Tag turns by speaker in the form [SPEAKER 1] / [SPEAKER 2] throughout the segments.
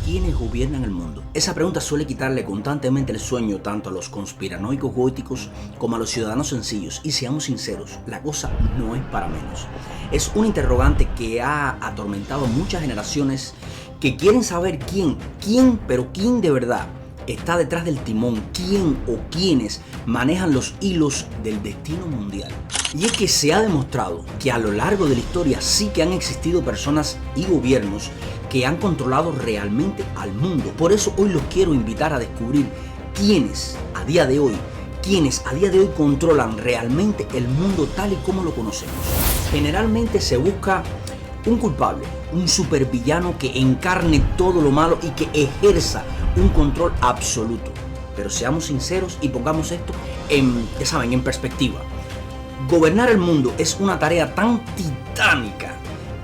[SPEAKER 1] ¿quiénes gobiernan el mundo? Esa pregunta suele quitarle constantemente el sueño tanto a los conspiranoicos góticos como a los ciudadanos sencillos. Y seamos sinceros, la cosa no es para menos. Es un interrogante que ha atormentado a muchas generaciones que quieren saber pero quién de verdad está detrás del timón, quién o quiénes manejan los hilos del destino mundial. Y es que se ha demostrado que a lo largo de la historia sí que han existido personas y gobiernos que han controlado realmente al mundo. Por eso hoy los quiero invitar a descubrir quiénes a día de hoy controlan realmente el mundo tal y como lo conocemos. Generalmente se busca un culpable, un supervillano que encarne todo lo malo y que ejerza un control absoluto. Pero seamos sinceros y pongamos esto en perspectiva. Gobernar el mundo es una tarea tan titánica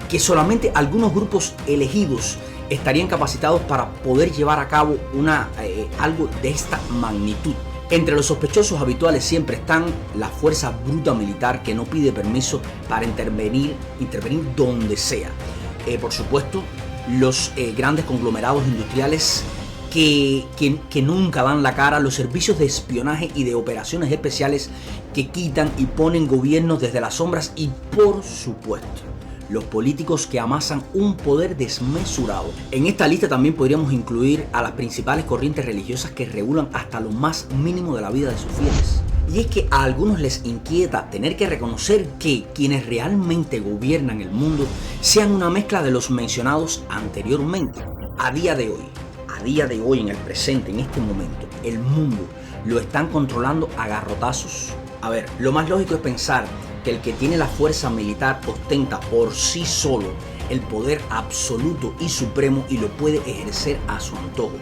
[SPEAKER 1] que solamente algunos grupos elegidos estarían capacitados para poder llevar a cabo algo de esta magnitud. Entre los sospechosos habituales siempre están la fuerza bruta militar que no pide permiso para intervenir donde sea. Por supuesto, los grandes conglomerados industriales que nunca dan la cara, los servicios de espionaje y de operaciones especiales que quitan y ponen gobiernos desde las sombras y, por supuesto, los políticos que amasan un poder desmesurado. En esta lista también podríamos incluir a las principales corrientes religiosas que regulan hasta lo más mínimo de la vida de sus fieles. Y es que a algunos les inquieta tener que reconocer que quienes realmente gobiernan el mundo sean una mezcla de los mencionados anteriormente. A día de hoy, en el presente, en este momento, el mundo lo están controlando a garrotazos. A ver, lo más lógico es pensar que el que tiene la fuerza militar ostenta por sí solo el poder absoluto y supremo y lo puede ejercer a su antojo.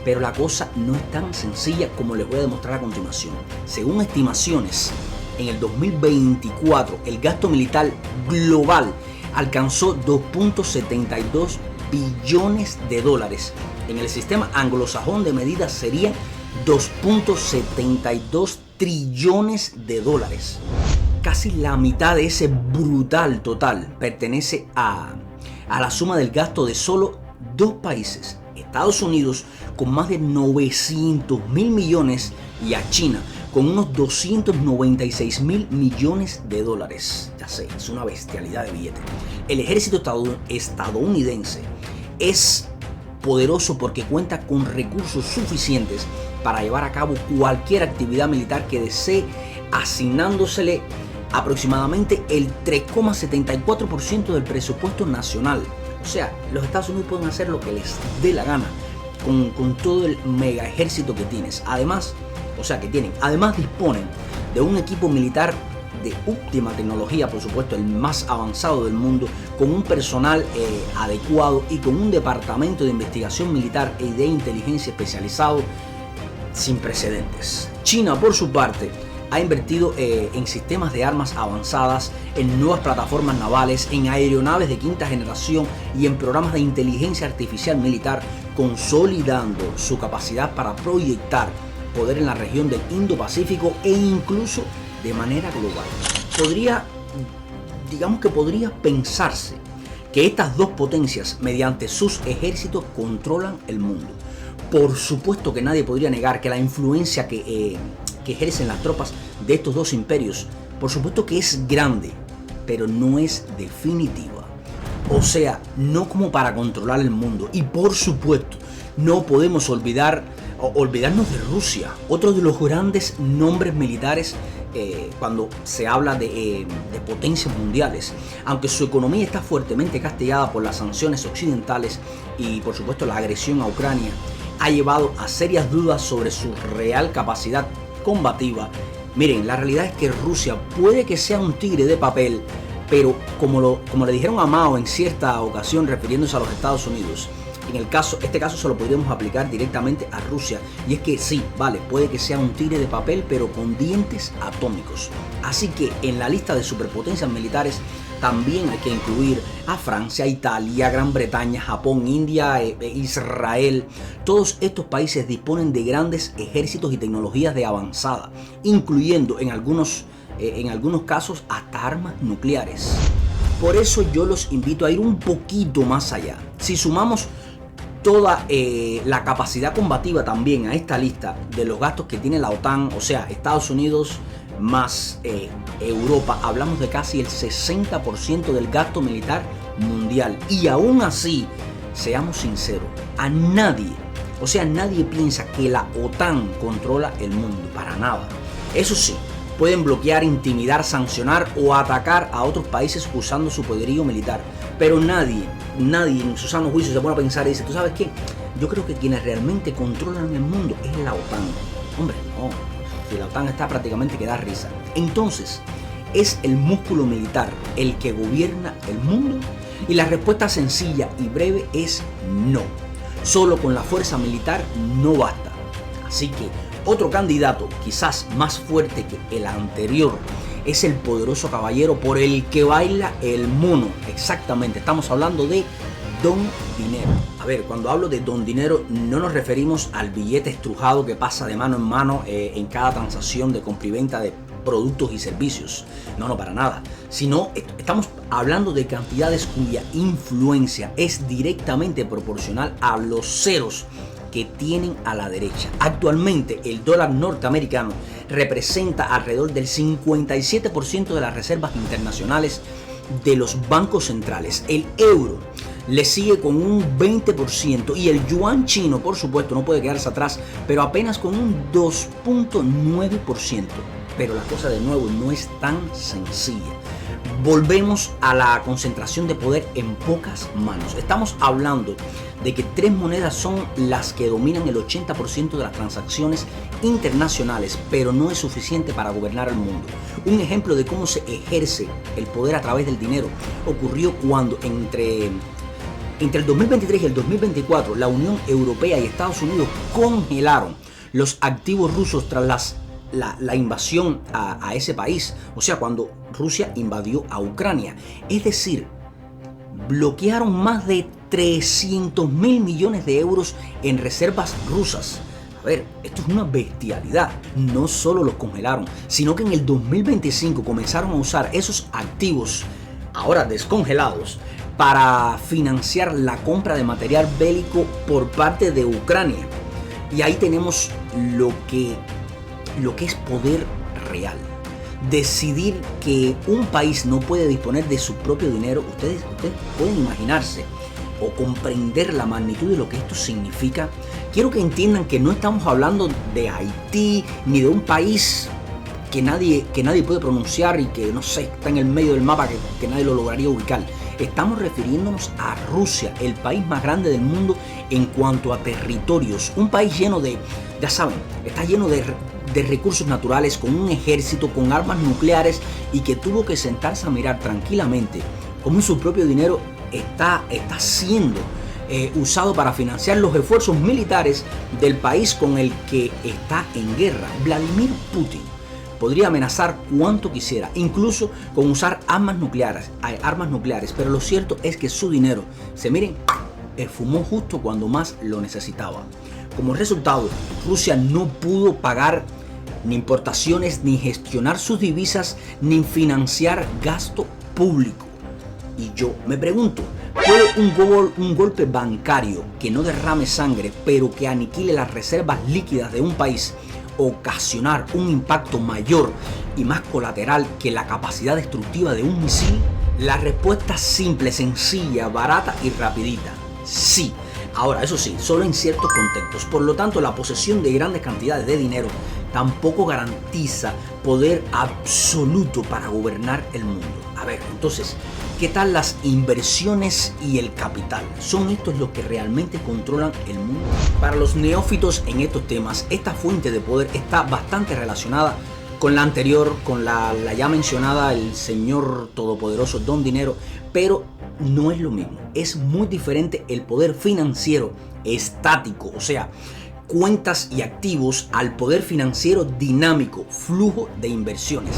[SPEAKER 1] Pero la cosa no es tan sencilla como les voy a demostrar a continuación. Según estimaciones, en el 2024 el gasto militar global alcanzó 2.72 billones de dólares. En el sistema anglosajón de medidas sería 2.72 trillones de dólares. Casi la mitad de ese brutal total pertenece a la suma del gasto de solo dos países, Estados Unidos con más de 900 mil millones y a China con unos 296 mil millones de dólares. Ya sé, es una bestialidad de billete. El ejército estadounidense es poderoso porque cuenta con recursos suficientes para llevar a cabo cualquier actividad militar que desee, asignándosele aproximadamente el 3,74% del presupuesto nacional. O sea, los Estados Unidos pueden hacer lo que les dé la gana con todo el mega ejército que tienes. Además disponen de un equipo militar de última tecnología, por supuesto, el más avanzado del mundo, con un personal adecuado y con un departamento de investigación militar y de inteligencia especializado sin precedentes. China, por su parte, ha invertido en sistemas de armas avanzadas, en nuevas plataformas navales, en aeronaves de quinta generación y en programas de inteligencia artificial militar, consolidando su capacidad para proyectar poder en la región del Indo-Pacífico e incluso de manera global. Podría pensarse que estas dos potencias, mediante sus ejércitos, controlan el mundo. Por supuesto que nadie podría negar que la influencia que ejercen las tropas de estos dos imperios, por supuesto que es grande, pero no es definitiva. O sea, no como para controlar el mundo. Y por supuesto, no podemos olvidarnos de Rusia, otro de los grandes nombres militares cuando se habla de potencias mundiales. Aunque su economía está fuertemente castigada por las sanciones occidentales y por supuesto la agresión a Ucrania, ha llevado a serias dudas sobre su real capacidad combativa. Miren, la realidad es que Rusia puede que sea un tigre de papel, pero como le dijeron a Mao en cierta ocasión refiriéndose a los Estados Unidos, este caso se lo podríamos aplicar directamente a Rusia. Y es que sí, vale, puede que sea un tigre de papel, pero con dientes atómicos. Así que en la lista de superpotencias militares también hay que incluir a Francia, Italia, Gran Bretaña, Japón, India, Israel. Todos estos países disponen de grandes ejércitos y tecnologías de avanzada, incluyendo en algunos casos hasta armas nucleares. Por eso yo los invito a ir un poquito más allá. Si sumamos toda la capacidad combativa también a esta lista de los gastos que tiene la OTAN, o sea, Estados Unidos más Europa, hablamos de casi el 60% del gasto militar mundial. Y aún así, seamos sinceros, a nadie, o sea, nadie piensa que la OTAN controla el mundo, para nada. Eso sí, pueden bloquear, intimidar, sancionar o atacar a otros países usando su poderío militar. Pero nadie en su sano juicio se pone a pensar y dice, ¿tú sabes qué? Yo creo que quienes realmente controlan el mundo es la OTAN. Hombre, no. Si la OTAN está prácticamente que da risa. Entonces, ¿es el músculo militar el que gobierna el mundo? Y la respuesta sencilla y breve es no. Solo con la fuerza militar no basta. Así que otro candidato, quizás más fuerte que el anterior, es el poderoso caballero por el que baila el mono. Exactamente, estamos hablando de Don Dinero. A ver, cuando hablo de Don Dinero no nos referimos al billete estrujado que pasa de mano en mano en cada transacción de compra y venta de productos y servicios. No, para nada. Sino estamos hablando de cantidades cuya influencia es directamente proporcional a los ceros que tienen a la derecha. Actualmente el dólar norteamericano representa alrededor del 57% de las reservas internacionales de los bancos centrales. El euro le sigue con un 20% y el yuan chino, por supuesto, no puede quedarse atrás, pero apenas con un 2.9%. Pero la cosa de nuevo no es tan sencilla. Volvemos a la concentración de poder en pocas manos. Estamos hablando de que tres monedas son las que dominan el 80% de las transacciones internacionales, pero no es suficiente para gobernar el mundo. Un ejemplo de cómo se ejerce el poder a través del dinero ocurrió cuando entre el 2023 y el 2024 la Unión Europea y Estados Unidos congelaron los activos rusos tras la invasión a ese país, o sea, cuando Rusia invadió a Ucrania. Es decir, bloquearon más de 300 mil millones de euros en reservas rusas. A ver, esto es una bestialidad. No solo los congelaron, sino que en el 2025 comenzaron a usar esos activos, ahora descongelados, para financiar la compra de material bélico por parte de Ucrania. Y ahí tenemos lo que es poder real. Decidir que un país no puede disponer de su propio dinero. Ustedes pueden imaginarse o comprender la magnitud de lo que esto significa. Quiero que entiendan que no estamos hablando de Haití ni de un país que nadie puede pronunciar y que, no sé, está en el medio del mapa que nadie lo lograría ubicar. Estamos refiriéndonos a Rusia, el país más grande del mundo en cuanto a territorios. Un país lleno de, ya saben, está lleno de recursos naturales, con un ejército, con armas nucleares, y que tuvo que sentarse a mirar tranquilamente cómo su propio dinero está siendo usado para financiar los esfuerzos militares del país con el que está en guerra. Vladimir Putin podría amenazar cuanto quisiera, incluso con usar armas nucleares, pero lo cierto es que su dinero, se esfumó justo cuando más lo necesitaba. Como resultado, Rusia no pudo pagar ni importaciones, ni gestionar sus divisas, ni financiar gasto público. Y yo me pregunto, ¿puede un golpe bancario que no derrame sangre, pero que aniquile las reservas líquidas de un país, ocasionar un impacto mayor y más colateral que la capacidad destructiva de un misil? La respuesta es simple, sencilla, barata y rapidita: sí. Ahora, eso sí, solo en ciertos contextos. Por lo tanto, la posesión de grandes cantidades de dinero tampoco garantiza poder absoluto para gobernar el mundo. A ver, entonces, ¿qué tal las inversiones y el capital? ¿Son estos los que realmente controlan el mundo? Para los neófitos en estos temas, esta fuente de poder está bastante relacionada con la anterior, con la ya mencionada, el señor todopoderoso Don Dinero, pero no es lo mismo. Es muy diferente el poder financiero estático, o sea, cuentas y activos, al poder financiero dinámico, flujo de inversiones.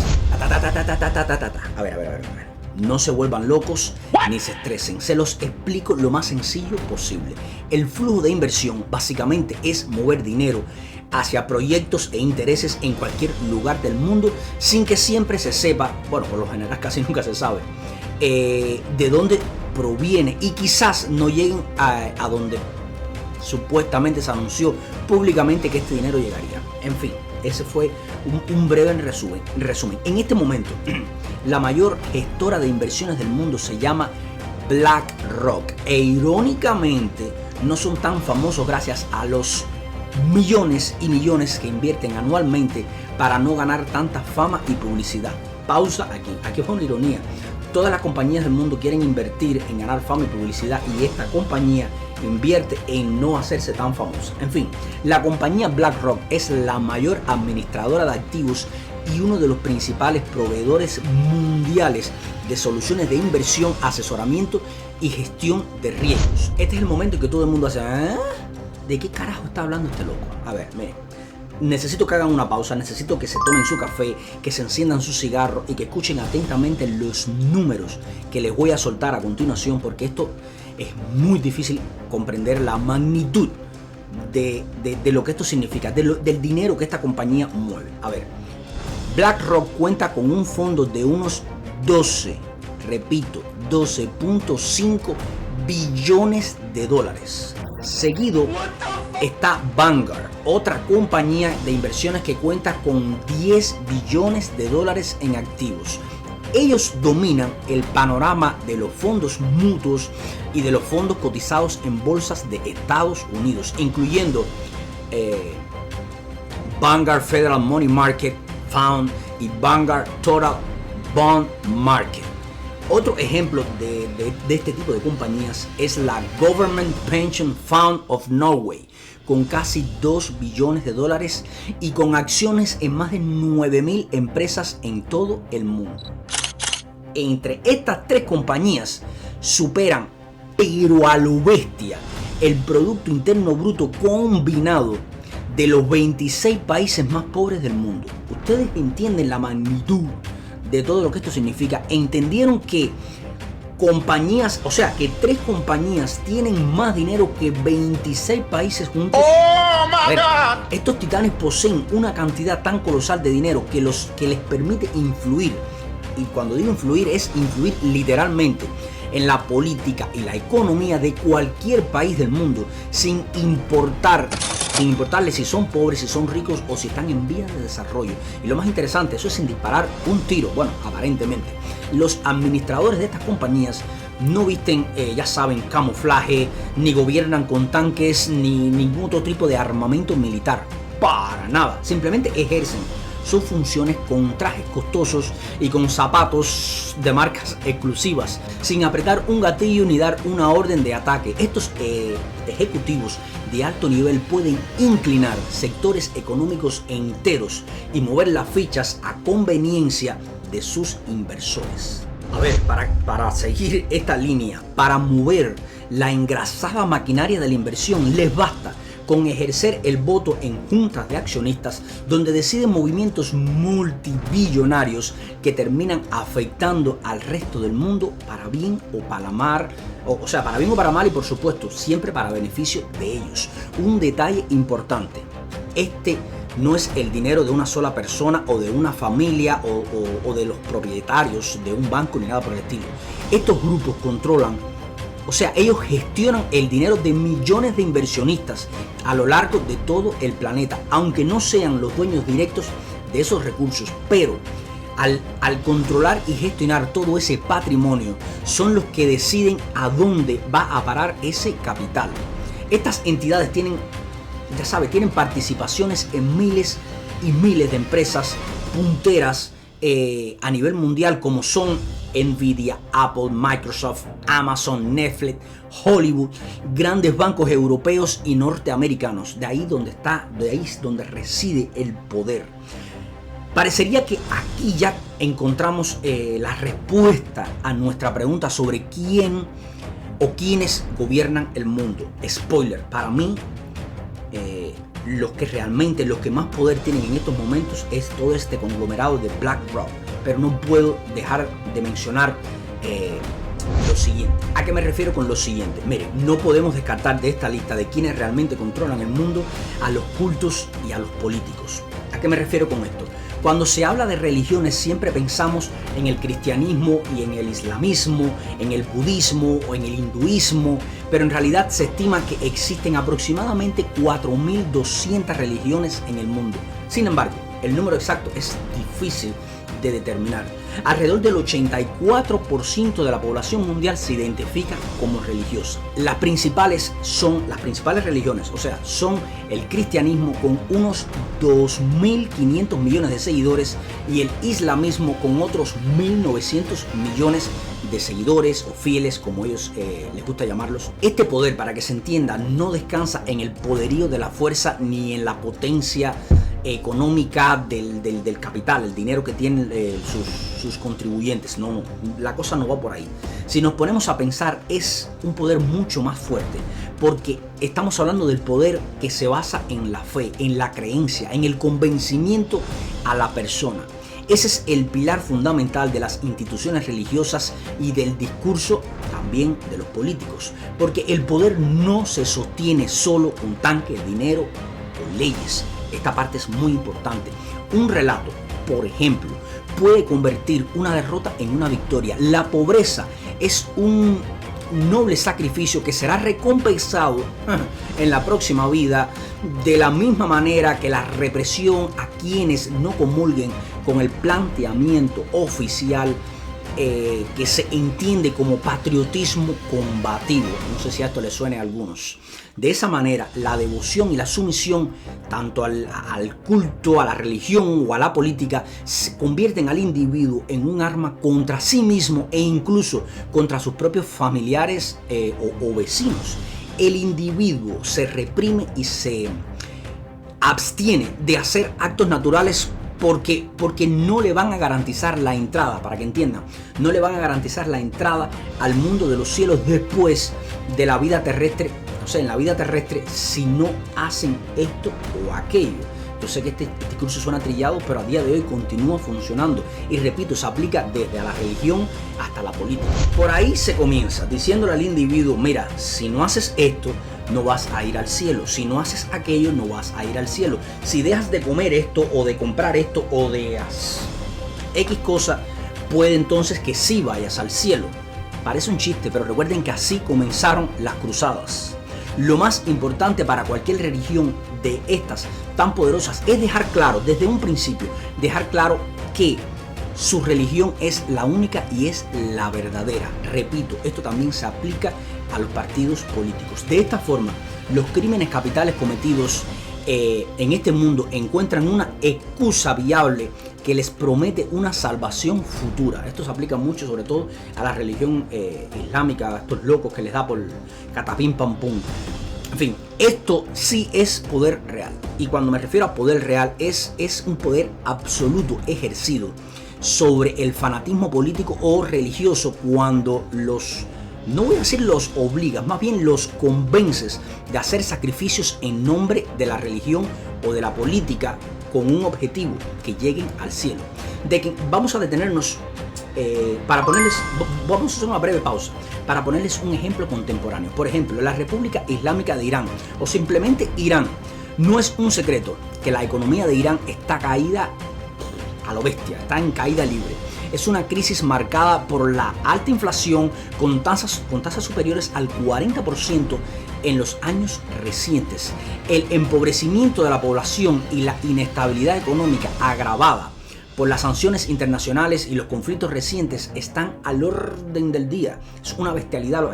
[SPEAKER 1] A ver. No se vuelvan locos ni se estresen. Se los explico lo más sencillo posible. El flujo de inversión básicamente es mover dinero hacia proyectos e intereses en cualquier lugar del mundo sin que siempre se sepa, bueno, por lo general casi nunca se sabe, de dónde proviene, y quizás no lleguen a donde supuestamente se anunció públicamente que este dinero llegaría. En fin, ese fue un breve resumen. En este momento, la mayor gestora de inversiones del mundo se llama BlackRock. E irónicamente, no son tan famosos gracias a los millones y millones que invierten anualmente para no ganar tanta fama y publicidad. Pausa aquí. Aquí fue una ironía. Todas las compañías del mundo quieren invertir en ganar fama y publicidad y esta compañía invierte en no hacerse tan famosa. En fin, la compañía BlackRock es la mayor administradora de activos y uno de los principales proveedores mundiales de soluciones de inversión, asesoramiento y gestión de riesgos. Este es el momento en que todo el mundo hace ¿de qué carajo está hablando este loco? A ver, miren. Necesito que hagan una pausa, necesito que se tomen su café, que se enciendan su cigarro y que escuchen atentamente los números que les voy a soltar a continuación, porque esto es muy difícil comprender la magnitud de lo que esto significa, del dinero que esta compañía mueve. A ver, BlackRock cuenta con un fondo de unos 12.5 billones de dólares. Seguido está Vanguard, otra compañía de inversiones que cuenta con 10 billones de dólares en activos. Ellos dominan el panorama de los fondos mutuos y de los fondos cotizados en bolsas de Estados Unidos, incluyendo Vanguard Federal Money Market Fund y Vanguard Total Bond Market. Otro ejemplo de este tipo de compañías es la Government Pension Fund of Norway, con casi 2 billones de dólares y con acciones en más de 9.000 empresas en todo el mundo. Entre estas tres compañías superan, pero a lo bestia, el Producto Interno Bruto combinado de los 26 países más pobres del mundo. Ustedes entienden la magnitud de todo lo que esto significa. Entendieron que compañías, o sea, que tres compañías tienen más dinero que 26 países juntos.
[SPEAKER 2] ¡Oh, my God!
[SPEAKER 1] Estos titanes poseen una cantidad tan colosal de dinero que les permite influir. Y cuando digo influir, es influir literalmente en la política y la economía de cualquier país del mundo, sin importarles si son pobres, si son ricos o si están en vías de desarrollo. Y lo más interesante, eso es sin disparar un tiro, bueno, aparentemente. Los administradores de estas compañías no visten, ya saben, camuflaje, ni gobiernan con tanques, ni ningún otro tipo de armamento militar. Para nada, simplemente ejercen sus funciones con trajes costosos y con zapatos de marcas exclusivas, sin apretar un gatillo ni dar una orden de ataque. Estos ejecutivos de alto nivel pueden inclinar sectores económicos enteros y mover las fichas a conveniencia de sus inversores. A ver, para seguir esta línea, para mover la engrasada maquinaria de la inversión, les basta con ejercer el voto en juntas de accionistas donde deciden movimientos multibillonarios que terminan afectando al resto del mundo para bien o para mal, o sea, para bien o para mal, y por supuesto siempre para beneficio de ellos. Un detalle importante: este no es el dinero de una sola persona o de una familia o de los propietarios de un banco ni nada por el estilo. Estos grupos controlan, o sea, ellos gestionan el dinero de millones de inversionistas a lo largo de todo el planeta, aunque no sean los dueños directos de esos recursos. Pero al controlar y gestionar todo ese patrimonio, son los que deciden a dónde va a parar ese capital. Estas entidades tienen, ya sabe, tienen participaciones en miles y miles de empresas punteras a nivel mundial, como son Nvidia, Apple, Microsoft, Amazon, Netflix, Hollywood, grandes bancos europeos y norteamericanos. De ahí es donde reside el poder. Parecería que aquí ya encontramos la respuesta a nuestra pregunta sobre quién o quiénes gobiernan el mundo. Spoiler, para mí, los que más poder tienen en estos momentos es todo este conglomerado de BlackRock. Pero no puedo dejar de mencionar lo siguiente. ¿A qué me refiero con lo siguiente? Miren, no podemos descartar de esta lista de quienes realmente controlan el mundo a los cultos y a los políticos. ¿A qué me refiero con esto? Cuando se habla de religiones siempre pensamos en el cristianismo y en el islamismo, en el budismo o en el hinduismo, pero en realidad se estima que existen aproximadamente 4.200 religiones en el mundo. Sin embargo, el número exacto es difícil de determinar. Alrededor del 84% de la población mundial se identifica como religiosa. Las principales religiones, son el cristianismo con unos 2.500 millones de seguidores y el islamismo con otros 1.900 millones de seguidores o fieles, como ellos les gusta llamarlos. Este poder, para que se entienda, no descansa en el poderío de la fuerza ni en la potencia económica del capital, el dinero que tienen sus contribuyentes. No, la cosa no va por ahí. Si nos ponemos a pensar, es un poder mucho más fuerte, porque estamos hablando del poder que se basa en la fe, en la creencia, en el convencimiento a la persona. Ese es el pilar fundamental de las instituciones religiosas y del discurso también de los políticos, porque el poder no se sostiene solo con tanques, dinero o leyes. Esta parte es muy importante. Un relato, por ejemplo, puede convertir una derrota en una victoria. La pobreza es un noble sacrificio que será recompensado en la próxima vida, de la misma manera que la represión a quienes no comulguen con el planteamiento oficial que se entiende como patriotismo combativo. No sé si a esto le suene a algunos. De esa manera, la devoción y la sumisión tanto al culto, a la religión o a la política se convierten al individuo en un arma contra sí mismo e incluso contra sus propios familiares o vecinos. El individuo se reprime y se abstiene de hacer actos naturales porque no le van a garantizar la entrada, para que entiendan, no le van a garantizar la entrada al mundo de los cielos después de la vida terrestre. O sea, en la vida terrestre, si no hacen esto o aquello. Yo sé que este discurso suena trillado, pero a día de hoy continúa funcionando. Y repito, se aplica desde a la religión hasta la política. Por ahí se comienza diciéndole al individuo: mira, si no haces esto, no vas a ir al cielo. Si no haces aquello, no vas a ir al cielo. Si dejas de comer esto o de comprar esto o de X cosa, puede entonces que sí vayas al cielo. Parece un chiste, pero recuerden que así comenzaron las cruzadas. Lo más importante para cualquier religión de estas tan poderosas es dejar claro, desde un principio, dejar claro que su religión es la única y es la verdadera. Repito, esto también se aplica a los partidos políticos. De esta forma, los crímenes capitales cometidos en este mundo encuentran una excusa viable que les promete una salvación futura. Esto se aplica mucho, sobre todo a la religión islámica, a estos locos que les da por catapim pam pum. En fin, esto sí es poder real. Y cuando me refiero a poder real, es un poder absoluto ejercido sobre el fanatismo político o religioso cuando no voy a decir los obligas, más bien los convences de hacer sacrificios en nombre de la religión o de la política con un objetivo: que lleguen al cielo. Vamos a detenernos vamos a hacer una breve pausa para ponerles un ejemplo contemporáneo. Por ejemplo, la República Islámica de Irán o simplemente Irán. No es un secreto que la economía de Irán está caída a lo bestia, está en caída libre. Es una crisis marcada por la alta inflación con tasas superiores al 40% en los años recientes. El empobrecimiento de la población y la inestabilidad económica agravada por las sanciones internacionales y los conflictos recientes están al orden del día. Es una bestialidad.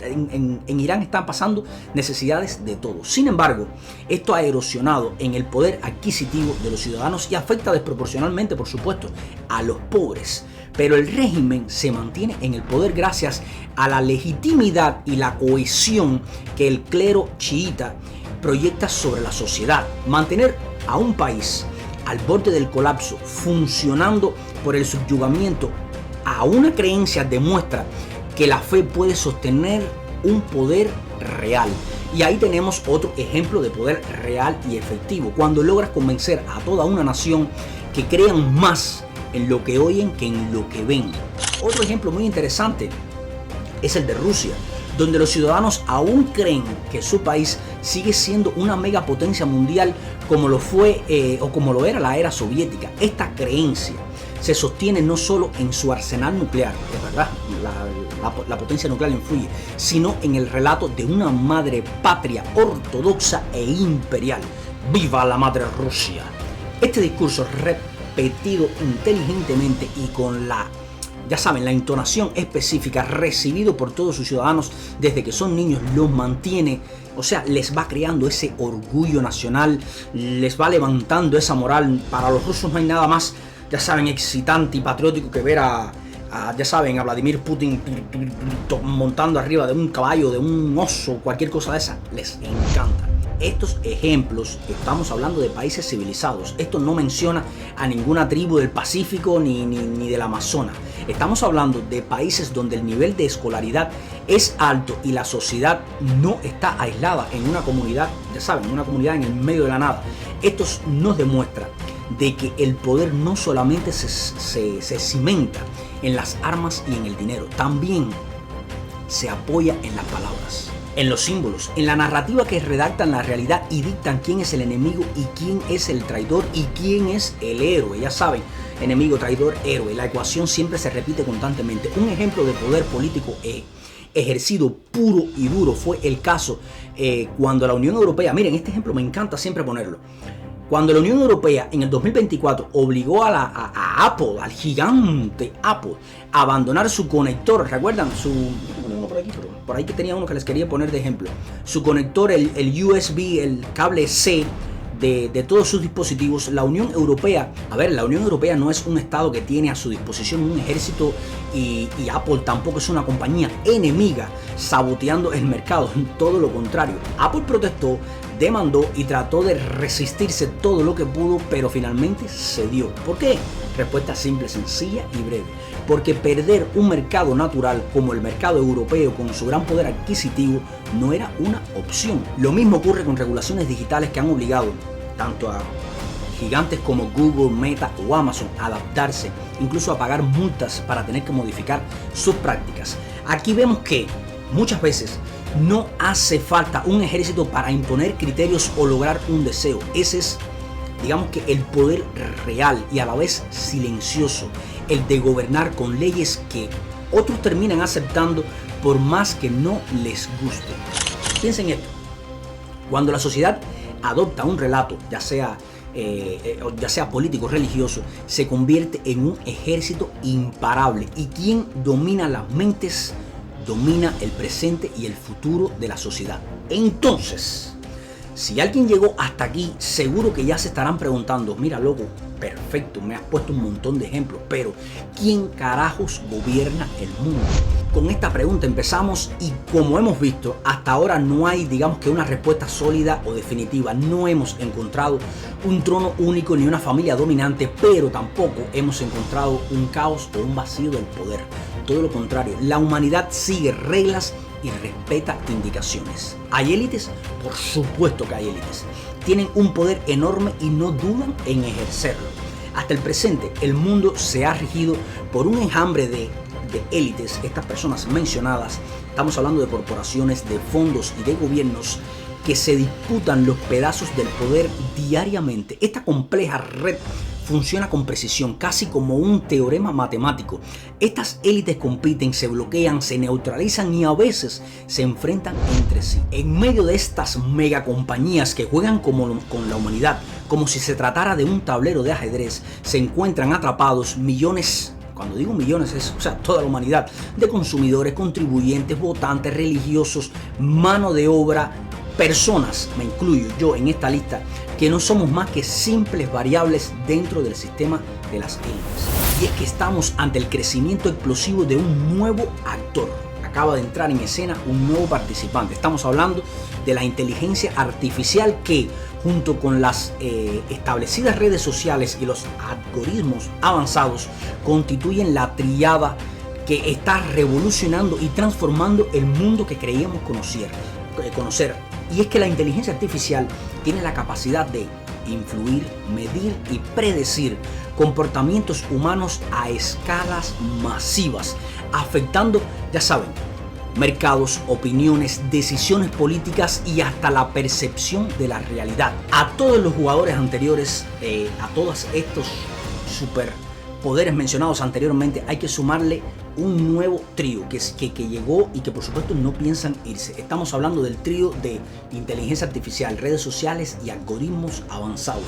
[SPEAKER 1] En Irán están pasando necesidades de todo. Sin embargo, esto ha erosionado en el poder adquisitivo de los ciudadanos y afecta desproporcionalmente, por supuesto, a los pobres. Pero el régimen se mantiene en el poder gracias a la legitimidad y la cohesión que el clero chiita proyecta sobre la sociedad. Mantener a un país al borde del colapso, funcionando por el subyugamiento a una creencia, demuestra que la fe puede sostener un poder real. Y ahí tenemos otro ejemplo de poder real y efectivo, cuando logras convencer a toda una nación que crean más en lo que oyen que en lo que ven. Otro ejemplo muy interesante es el de Rusia. donde los ciudadanos aún creen que su país sigue siendo una megapotencia mundial como lo fue o como lo era la era soviética. Esta creencia se sostiene no solo en su arsenal nuclear, que es verdad, la potencia nuclear influye, sino en el relato de una madre patria ortodoxa e imperial. ¡Viva la madre Rusia! Este discurso repetido inteligentemente y con la entonación específica, recibido por todos sus ciudadanos desde que son niños, los mantiene, o sea, les va creando ese orgullo nacional, les va levantando esa moral. Para los rusos no hay nada más, excitante y patriótico que ver a Vladimir Putin montando arriba de un caballo, de un oso, cualquier cosa de esa. Les encanta. Estos ejemplos, estamos hablando de países civilizados. Esto no menciona a ninguna tribu del Pacífico ni del Amazonas. Estamos hablando de países donde el nivel de escolaridad es alto y la sociedad no está aislada en una comunidad, una comunidad en el medio de la nada. Esto nos demuestra de que el poder no solamente se cimenta en las armas y en el dinero, también se apoya en las palabras, en los símbolos, en la narrativa que redactan la realidad y dictan quién es el enemigo y quién es el traidor y quién es el héroe. Ya saben, enemigo, traidor, héroe. La ecuación siempre se repite constantemente. Un ejemplo de poder político ejercido puro y duro fue el caso cuando la Unión Europea, miren, este ejemplo me encanta siempre ponerlo. Cuando la Unión Europea en el 2024 obligó a Apple, al gigante Apple, a abandonar su conector, ¿recuerdan? Por ahí que tenía uno que les quería poner de ejemplo. Su conector, el USB, el cable C de todos sus dispositivos. La Unión Europea no es un estado que tiene a su disposición un ejército y Apple tampoco es una compañía enemiga saboteando el mercado. Todo lo contrario. Apple protestó, demandó y trató de resistirse todo lo que pudo, pero finalmente cedió. ¿Por qué? Respuesta simple, sencilla y breve. Porque perder un mercado natural como el mercado europeo con su gran poder adquisitivo no era una opción. Lo mismo ocurre con regulaciones digitales que han obligado tanto a gigantes como Google, Meta o Amazon a adaptarse, incluso a pagar multas para tener que modificar sus prácticas. Aquí vemos que muchas veces no hace falta un ejército para imponer criterios o lograr un deseo. Ese es, digamos que, el poder real y a la vez silencioso, el de gobernar con leyes que otros terminan aceptando por más que no les guste. Piensen esto: cuando la sociedad adopta un relato, ya sea político o religioso, se convierte en un ejército imparable, y quien domina las mentes domina el presente y el futuro de la sociedad. Entonces, si alguien llegó hasta aquí, seguro que ya se estarán preguntando: mira, loco, perfecto, me has puesto un montón de ejemplos, pero ¿quién carajos gobierna el mundo? Con esta pregunta empezamos y, como hemos visto, hasta ahora no hay, digamos que, una respuesta sólida o definitiva. No hemos encontrado un trono único ni una familia dominante, pero tampoco hemos encontrado un caos o un vacío del poder. Todo lo contrario, la humanidad sigue reglas y respeta indicaciones. ¿Hay élites? Por supuesto que hay élites. Tienen un poder enorme y no dudan en ejercerlo. Hasta el presente, el mundo se ha regido por un enjambre de élites. Estas personas mencionadas, estamos hablando de corporaciones, de fondos y de gobiernos que se disputan los pedazos del poder diariamente. Esta compleja red funciona con precisión, casi como un teorema matemático. Estas élites compiten, se bloquean, se neutralizan y a veces se enfrentan entre sí. En medio de estas megacompañías que juegan con la humanidad, como si se tratara de un tablero de ajedrez, se encuentran atrapados millones. Cuando digo millones es, toda la humanidad, de consumidores, contribuyentes, votantes, religiosos, mano de obra, personas, me incluyo yo en esta lista, que no somos más que simples variables dentro del sistema de las élites. Y es que estamos ante el crecimiento explosivo de un nuevo actor. Acaba de entrar en escena un nuevo participante. Estamos hablando de la inteligencia artificial que, junto con las establecidas redes sociales y los algoritmos avanzados, constituyen la tríada que está revolucionando y transformando el mundo que creíamos conocer. Y es que la inteligencia artificial tiene la capacidad de influir, medir y predecir comportamientos humanos a escalas masivas, afectando, mercados, opiniones, decisiones políticas y hasta la percepción de la realidad. A todos los jugadores anteriores, a todos estos superpoderes mencionados anteriormente, hay que sumarle un nuevo trío que llegó y que por supuesto no piensan irse. Estamos hablando del trío de inteligencia artificial, redes sociales y algoritmos avanzados.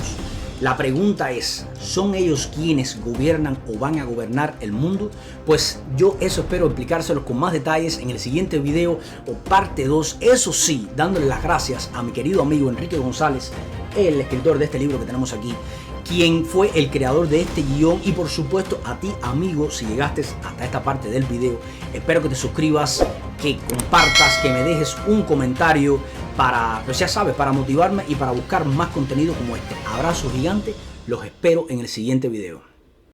[SPEAKER 1] La pregunta es, ¿son ellos quienes gobiernan o van a gobernar el mundo? Pues yo eso espero explicárselos con más detalles en el siguiente video o parte 2. Eso sí, dándole las gracias a mi querido amigo Enrique González, el escritor de este libro que tenemos aquí, quien fue el creador de este guión, y por supuesto a ti, amigo, si llegaste hasta esta parte del video, espero que te suscribas, que compartas, que me dejes un comentario para, pues ya sabes, para motivarme y para buscar más contenido como este. Abrazo gigante, los espero en el siguiente video.